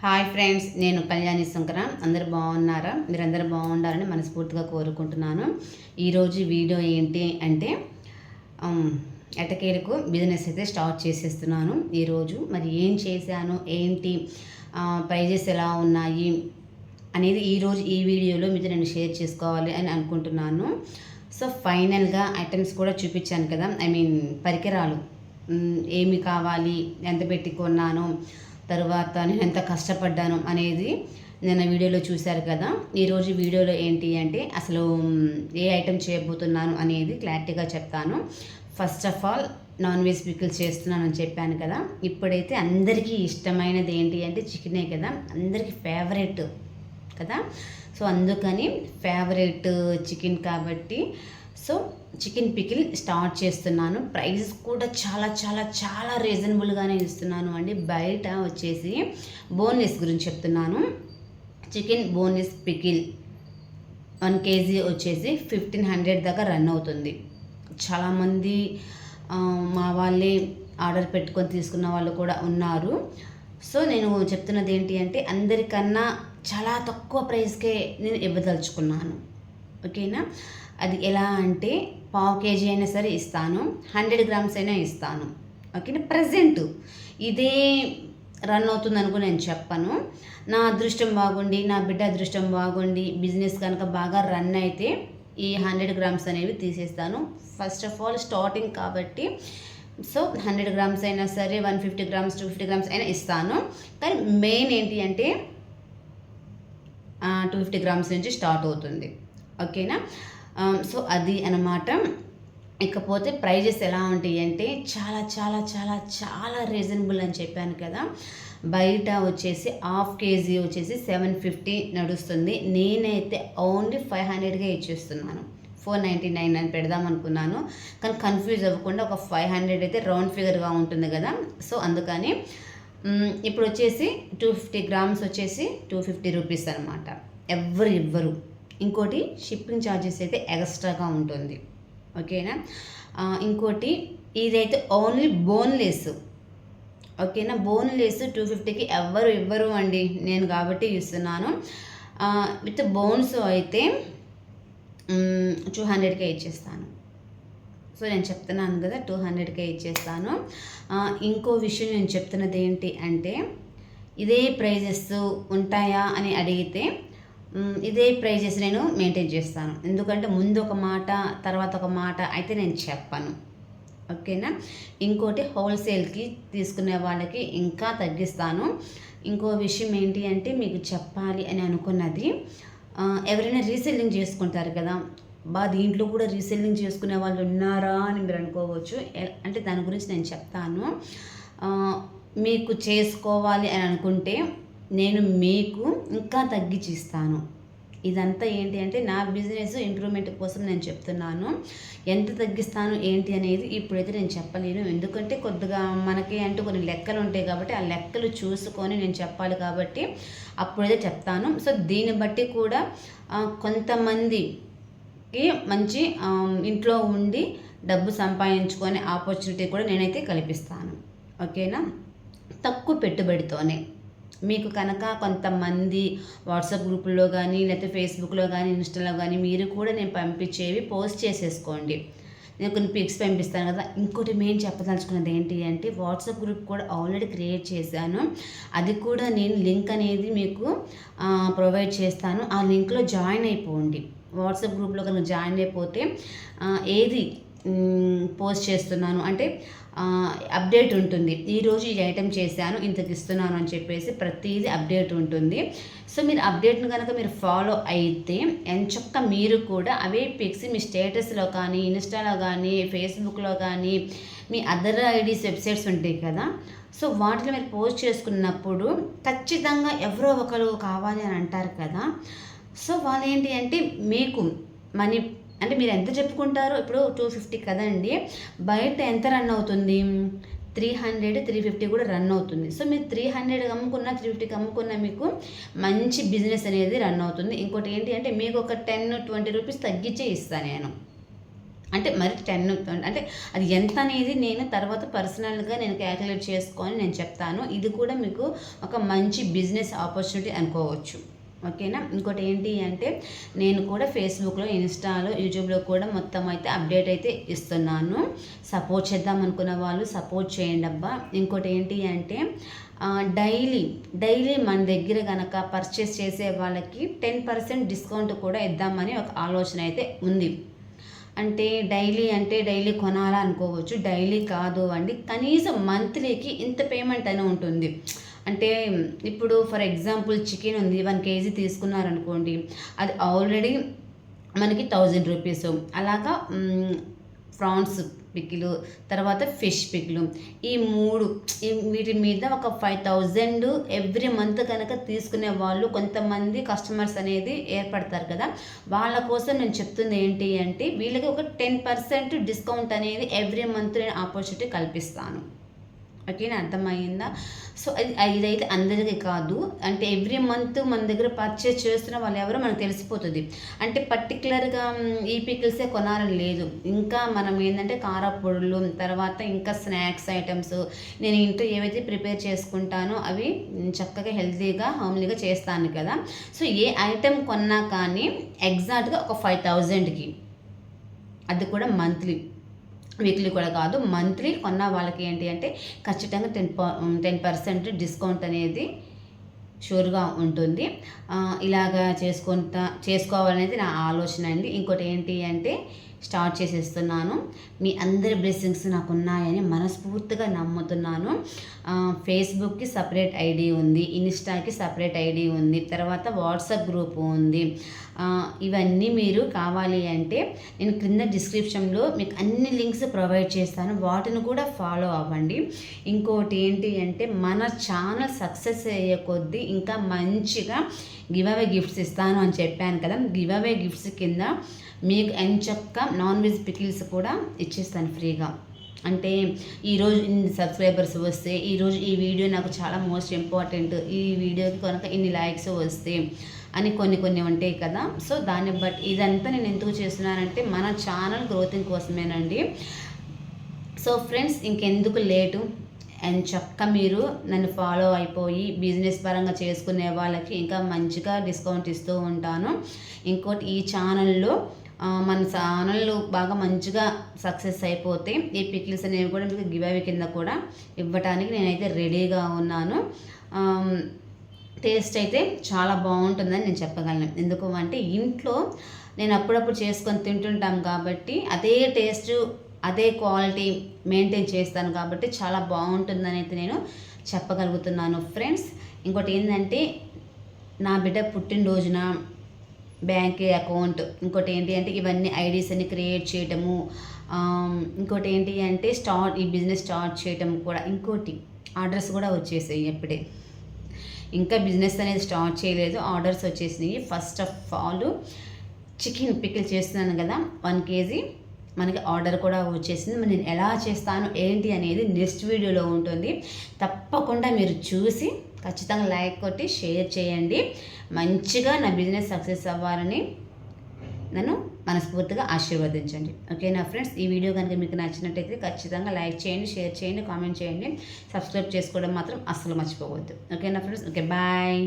Hi friends, నేను కళ్యాణి శంకర. అందరు బాగున్నారా? మీరందరూ బాగుండాలని మనస్ఫూర్తిగా కోరుకుంటున్నాను. ఈరోజు వీడియో ఏంటి అంటే ఎటకేలకు బిజినెస్ అయితే స్టార్ట్ చేసేస్తున్నాను ఈరోజు. మరి ఏం చేశాను, ఏంటి, ప్రైజెస్ ఎలా ఉన్నాయి అనేది ఈరోజు ఈ వీడియోలో మీతో నేను షేర్ చేసుకోవాలి అని అనుకుంటున్నాను. సో ఫైనల్గా ఐటమ్స్ కూడా చూపించాను కదా, పరికరాలు ఏమి కావాలి, ఎంత పెట్టి కొన్నాను, తర్వాత నేను ఎంత కష్టపడ్డాను అనేది నేను వీడియోలో చూశారు కదా. ఈరోజు వీడియోలో ఏంటి అంటే అసలు ఏ ఐటెం చేయబోతున్నాను అనేది క్లారిటీగా చెప్తాను. First of all non veg pickles చేస్తున్నానని చెప్పాను కదా. ఇప్పుడైతే అందరికీ ఇష్టమైనది ఏంటి అంటే చికెనే కదా, అందరికీ ఫేవరెట్ కదా. సో అందుకని ఫేవరెట్ చికెన్ కాబట్టి సో చికెన్ పికిల్ స్టార్ట్ చేస్తున్నాను. ప్రైస్ కూడా చాలా చాలా చాలా రీజనబుల్గానే ఇస్తున్నాను అండి. బయట వచ్చేసి బోన్లెస్ గురించి చెప్తున్నాను. చికెన్ బోన్లెస్ పికిల్ 1 kg వచ్చేసి 1500 దాకా రన్ అవుతుంది. చాలామంది మా వాళ్ళే ఆర్డర్ పెట్టుకొని తీసుకున్న వాళ్ళు కూడా ఉన్నారు. సో నేను చెప్తున్నది ఏంటి అంటే అందరికన్నా చాలా తక్కువ ప్రైస్కే నేను ఇవ్వదలుచుకున్నాను. ఓకేనా? అది ఎలా అంటే 1/2 kg అయినా సరే ఇస్తాను, 100 grams అయినా ఇస్తాను. ఓకేనా? ప్రజెంట్ ఇదే రన్ అవుతుంది అనుకో నేను చెప్పను. నా అదృష్టం బాగుండి, నా బిడ్డ అదృష్టం బాగుండి బిజినెస్ కనుక బాగా రన్ అయితే ఈ 100 grams అనేవి తీసేస్తాను. ఫస్ట్ ఆఫ్ ఆల్ స్టార్టింగ్ కాబట్టి సో 100 grams అయినా సరే 150 grams 250 grams అయినా ఇస్తాను. కానీ మెయిన్ ఏంటి అంటే 250 grams నుంచి స్టార్ట్ అవుతుంది. ఓకేనా? సో అది అన్నమాట. ఇకపోతే ప్రైజెస్ ఎలా ఉంటాయి అంటే చాలా చాలా చాలా చాలా రీజనబుల్ అని చెప్పాను కదా. బయట వచ్చేసి 1/2 kg వచ్చేసి 750 నడుస్తుంది. నేనైతే ఓన్లీ 500గా ఇచ్చేస్తున్నాను. 499 అని పెడదాం అనుకున్నాను, కానీ కన్ఫ్యూజ్ అవ్వకుండా ఒక 500 అయితే రౌండ్ ఫిగర్గా ఉంటుంది కదా. సో అందుకని ఇప్పుడు వచ్చేసి 250 grams వచ్చేసి 250 రూపీస్ అనమాట. ఎవరు ఇవ్వరు. ఇంకోటి షిప్పింగ్ ఛార్జెస్ అయితే ఎక్స్ట్రాగా ఉంటుంది. ఓకేనా? ఇంకోటి ఇదైతే ఓన్లీ బోన్లెస్. ఓకేనా? బోన్లెస్ 250కి ఎవరు ఇవ్వరు అండి, నేను కాబట్టి ఇస్తున్నాను. విత్ బోన్స్ అయితే 200కే ఇచ్చేస్తాను. సో నేను చెప్తున్నాను కదా 200కే ఇచ్చేస్తాను. ఇంకో విషయం నేను చెప్తున్నది ఏంటి అంటే ఇదే ప్రైజెస్ ఉంటాయా అని అడిగితే ఇదే ప్రైజెస్ నేను మెయింటైన్ చేస్తాను. ఎందుకంటే ముందు ఒక మాట తర్వాత ఒక మాట అయితే నేను చెప్పను. ఓకేనా? ఇంకోటి హోల్సేల్కి తీసుకునే వాళ్ళకి ఇంకా తగ్గిస్తాను. ఇంకో విషయం ఏంటి అంటే మీకు చెప్పాలి అని అనుకున్నది, ఎవరైనా రీసెల్లింగ్ చేసుకుంటారు కదా, దీంట్లో కూడా రీసెల్లింగ్ చేసుకునే వాళ్ళు ఉన్నారా అని మీరు అనుకోవచ్చు. అంటే దాని గురించి నేను చెప్తాను. మీకు చేసుకోవాలి అని అనుకుంటే నేను మీకు ఇంకా తగ్గించి ఇస్తాను. ఇదంతా ఏంటి అంటే నా బిజినెస్ ఇంప్రూవ్మెంట్ కోసం నేను చెప్తున్నాను. ఎంత తగ్గిస్తాను ఏంటి అనేది ఇప్పుడైతే నేను చెప్పలేను. ఎందుకంటే కొద్దిగా మనకి అంటూ కొన్ని లెక్కలు ఉంటాయి కాబట్టి ఆ లెక్కలు చూసుకొని నేను చెప్పాలి కాబట్టి అప్పుడైతే చెప్తాను. సో దీన్ని బట్టి కూడా కొంతమందికి మంచి ఇంట్లో ఉండి డబ్బు సంపాదించుకునే ఆపర్చునిటీ కూడా నేనైతే కల్పిస్తాను. ఓకేనా? తక్కువ పెట్టుబడితోనే మీకు కనుక కొంతమంది వాట్సాప్ గ్రూపుల్లో కానీ లేకపోతే ఫేస్బుక్లో కానీ ఇన్స్టాలో కానీ మీరు కూడా నేను పంపించేవి పోస్ట్ చేసేసుకోండి. నేను కొన్ని పిక్స్ పంపిస్తాను కదా. ఇంకోటి మేము చెప్పదలుచుకున్నది ఏంటి అంటే వాట్సాప్ గ్రూప్ కూడా ఆల్రెడీ క్రియేట్ చేశాను. అది కూడా నేను లింక్ అనేది మీకు ప్రొవైడ్ చేస్తాను. ఆ లింక్లో జాయిన్ అయిపోండి. వాట్సాప్ గ్రూప్లో కనుక జాయిన్ అయిపోతే ఏది పోస్ట్ చేస్తున్నాను అంటే అప్డేట్ ఉంటుంది. ఈరోజు ఈ ఐటెం చేశాను, ఇంతకు ఇస్తున్నాను అని చెప్పేసి ప్రతిదీ అప్డేట్ ఉంటుంది. సో మీరు అప్డేట్ను కనుక మీరు ఫాలో అయితే ఎంచక్క మీరు కూడా అవే పిక్స్ మీ స్టేటస్లో కానీ ఇన్స్టాలో కానీ ఫేస్బుక్లో కానీ మీ అదర్ ఐడీస్ వెబ్సైట్స్ ఉంటాయి కదా, సో వాటిలో మీరు పోస్ట్ చేసుకున్నప్పుడు ఖచ్చితంగా ఎవరో ఒకరు కావాలి అని అంటారు కదా. సో వాళ్ళు ఏంటి అంటే మీకు మనీ అంటే మీరు ఎంత చెప్పుకుంటారో, ఇప్పుడు 250 కదండి, బయట ఎంత రన్ అవుతుంది, 300 350 కూడా రన్ అవుతుంది. సో మీరు 300 అమ్ముకున్న 350కి అమ్ముకున్న మీకు మంచి బిజినెస్ అనేది రన్ అవుతుంది. ఇంకోటి ఏంటి అంటే మీకు ఒక 10-20 రూపీస్ తగ్గించే ఇస్తాను నేను. అంటే మరి 10 అంటే అది ఎంత అనేది నేను తర్వాత పర్సనల్గా నేను క్యాలిక్యులేట్ చేసుకొని నేను చెప్తాను. ఇది కూడా మీకు ఒక మంచి బిజినెస్ ఆపర్చునిటీ అనుకోవచ్చు. ఓకేనా. ఇంకోటి ఏంటి అంటే నేను కూడా ఫేస్బుక్లో, ఇన్స్టాలో, యూట్యూబ్లో కూడా మొత్తం అయితే అప్డేట్ అయితే ఇస్తున్నాను. సపోర్ట్ చేద్దాం అనుకున్న వాళ్ళు సపోర్ట్ చేయండి అబ్బా. ఇంకోటి ఏంటి అంటే డైలీ మన దగ్గర కనుక పర్చేస్ చేసే వాళ్ళకి 10% డిస్కౌంట్ కూడా ఇద్దామని ఒక ఆలోచన అయితే ఉంది. అంటే డైలీ కొనాలా అనుకోవచ్చు. డైలీ కాదు అండి, కనీసం మంత్లీకి ఇంత పేమెంట్ అని ఉంటుంది. అంటే ఇప్పుడు ఫర్ ఎగ్జాంపుల్ చికెన్ ఉంది, 1 కేజీ తీసుకున్నారనుకోండి, అది ఆల్రెడీ మనకి 1000 రూపీస్. అలాగా ప్రాన్స్ పికిలు, తర్వాత ఫిష్ పికిలు, ఈ 3 వీటి మీద ఒక 5000 ఎవ్రీ మంత్ కనుక తీసుకునే వాళ్ళు కొంతమంది కస్టమర్స్ అనేది ఏర్పడతారు కదా. వాళ్ళ కోసం నేను చెప్తుంది ఏంటి అంటే వీళ్ళకి ఒక 10% డిస్కౌంట్ అనేది ఎవ్రీ మంత్ నేను ఆపర్చునిటీ కల్పిస్తాను. ఓకేనా, అర్థమైందా? సో ఇదైతే అందరికీ కాదు, అంటే ఎవ్రీ మంత్ మన దగ్గర పర్చేస్ చేస్తున్న వాళ్ళు ఎవరో మనకు తెలిసిపోతుంది. అంటే పర్టికులర్గా ఈ పికిల్సే కొనాలని లేదు. ఇంకా మనం ఏంటంటే కారపొడులు, తర్వాత ఇంకా స్నాక్స్ ఐటమ్స్ నేను ఇంట్లో ఏవైతే ప్రిపేర్ చేసుకుంటానో అవి చక్కగా హెల్తీగా హోమ్లీగా చేస్తాను కదా. సో ఏ ఐటెం కొన్నా కానీ ఎగ్జాక్ట్గా ఒక 5000కి, అది కూడా మంత్లీ, వీక్లీ కూడా కాదు, మంత్లీ కొన్న వాళ్ళకి ఏంటి అంటే ఖచ్చితంగా 10% డిస్కౌంట్ అనేది షూర్గా ఉంటుంది. ఇలాగా చేసుకోవాలనేది నా ఆలోచన అండి. ఇంకోటి ఏంటి అంటే స్టార్ట్ చేసేస్తున్నాను. మీ అందరి బ్లెస్సింగ్స్ నాకు ఉన్నాయని మనస్ఫూర్తిగా నమ్ముతున్నాను. ఫేస్బుక్కి సపరేట్ ఐడి ఉంది, ఇన్స్టాకి సపరేట్ ఐడి ఉంది, తర్వాత వాట్సాప్ గ్రూప్ ఉంది. ఇవన్నీ మీరు కావాలి అంటే నేను క్రింద డిస్క్రిప్షన్లో మీకు అన్ని లింక్స్ ప్రొవైడ్ చేస్తాను, వాటిని కూడా ఫాలో అవ్వండి. ఇంకోటి ఏంటి అంటే మన ఛానల్ సక్సెస్ అయ్యే కొద్దీ ఇంకా మంచిగా గివ్ అవే గిఫ్ట్స్ ఇస్తాను అని చెప్పాను కదా. గివ్ అవే గిఫ్ట్స్ కింద మీకు ఎంచక్క నాన్ వెజ్ పికిల్స్ కూడా ఇచ్చేస్తాను ఫ్రీగా. అంటే ఈరోజు ఇన్ని సబ్స్క్రైబర్స్ వస్తే, ఈరోజు ఈ వీడియో నాకు చాలా మోస్ట్ ఇంపార్టెంట్, ఈ వీడియోకి కనుక ఇన్ని లైక్స్ వస్తే అని కొన్ని ఉంటాయి కదా. సో దాన్ని బట్టి ఇదంతా నేను ఎందుకు చేస్తున్నానంటే మన ఛానల్ గ్రోతింగ్ కోసమేనండి. సో ఫ్రెండ్స్, ఇంకెందుకు లేటు, అండ్ చక్క మీరు నన్ను ఫాలో అయిపోయి బిజినెస్ పరంగా చేసుకునే వాళ్ళకి ఇంకా మంచిగా డిస్కౌంట్ ఇస్తూ ఉంటాను. ఇంకోటి, ఈ ఛానల్లో మన ఛానల్ బాగా మంచిగా సక్సెస్ అయిపోతే ఈ పికిల్స్ అనేవి కూడా మీకు గివ్ అవే కింద కూడా ఇవ్వడానికి నేనైతే రెడీగా ఉన్నాను. టేస్ట్ అయితే చాలా బాగుంటుందని నేను చెప్పగలను. ఎందుకు అంటే ఇంట్లో నేను అప్పుడప్పుడు చేసుకొని తింటుంటాం కాబట్టి అదే టేస్ట్, అదే క్వాలిటీ మెయింటైన్ చేస్తాను కాబట్టి చాలా బాగుంటుందని అయితే నేను చెప్పగలుగుతున్నాను ఫ్రెండ్స్. ఇంకోటి ఏంటంటే నా బిడ్డ పుట్టినరోజున బ్యాంక్ అకౌంట్, ఇంకోటి ఏంటి అంటే ఇవన్నీ ఐడీస్ అన్ని క్రియేట్ చేయటము, ఇంకోటి ఏంటి అంటే ఈ బిజినెస్ స్టార్ట్ చేయటం కూడా, ఇంకోటి ఆర్డర్స్ కూడా వచ్చేసాయి. ఎప్పుడే ఇంకా బిజినెస్ అనేది స్టార్ట్ చేయలేదు, ఆర్డర్స్ వచ్చేసినాయి. First of all chicken pickle చేస్తున్నాను కదా, 1 కేజీ మనకి ఆర్డర్ కూడా వచ్చేసింది. మరి నేను ఎలా చేస్తాను ఏంటి అనేది నెక్స్ట్ వీడియోలో ఉంటుంది. తప్పకుండా మీరు చూసి ఖచ్చితంగా లైక్ కొట్టి షేర్ చేయండి. మంచిగా నా బిజినెస్ సక్సెస్ అవ్వాలని నన్ను మనస్ఫూర్తిగా ఆశీర్వదించండి. ఓకేనా ఫ్రెండ్స్, ఈ వీడియో కనుక మీకు నచ్చినట్టయితే ఖచ్చితంగా లైక్ చేయండి, షేర్ చేయండి, కామెంట్ చేయండి, సబ్స్క్రైబ్ చేసుకోవడం మాత్రం అస్సలు మర్చిపోవద్దు. ఓకేనా ఫ్రెండ్స్, ఓకే, బాయ్.